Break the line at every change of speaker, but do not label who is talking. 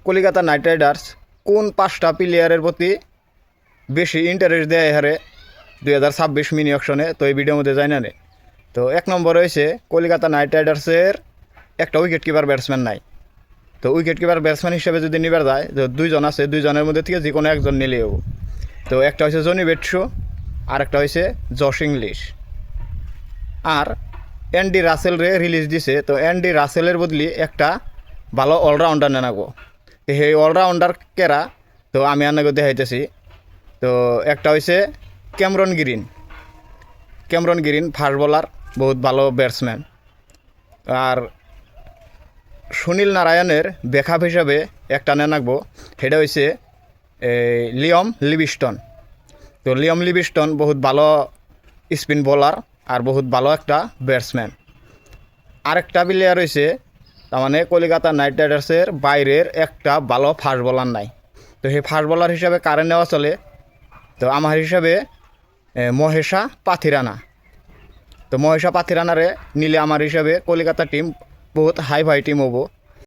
Kolkata night Riders কোন 5টা প্লেয়ারের প্রতি বেশি ইন্টারেস্ট দেয় হারে 2026 মিনি অকশনে। তো এই ভিডিওর মধ্যে জানি না। তো 1 নম্বরে হয়েছে কলকাতা নাইট রাইডার্সের একটা উইকেট কিপার ব্যাটসম্যান নাই। তো উইকেট কিপার ব্যাটসম্যান হিসেবে যদি নিবার যায়, তো 2জন আছে, 2জনের মধ্যে থেকে যে কোনো একজন নিলেই হবো। তো একটা হয়েছে জনি বেটশো, আর একটা হয়েছে জশ ইংলিশ। আর অ্যান্ডি রাসেলরে রিলিজ দিছে। তো অ্যান্ডি রাসেলের বদলি একটা ভালো অলরাউন্ডার নেনাগো। তো সেই অলরাউন্ডার কেরা, তো আমি আনাগো দেখাইতেছি। তো একটা হয়েছে ক্যামরন গ্রিন ফাস্ট বোলার, বহুত ভালো ব্যাটসম্যান। আর সুনীল নারায়ণের ব্যাকআপ হিসাবে একটা নেনাকবো, সেটা হয়েছে লিয়ম লিভিস্টন। তো লিয়ম লিভিস্টন বহুত ভালো স্পিন বোলার আর বহুত ভালো একটা ব্যাটসম্যান। আরেকটা প্লেয়ার হয়েছে, তার মানে কলকাতা নাইট রাইডার্সের বাইরের একটা ভালো ফাস্ট বোলার নাই। তো সেই ফাস্ট বোলার হিসাবে কারে নেওয়া চলে? তো আমার হিসাবে মহেশা পাথিরানা। তো মহেশা পাথিরানারে নিলে আমার হিসাবে কলকাতা টিম বহুত হাই ফাই টিম হবো।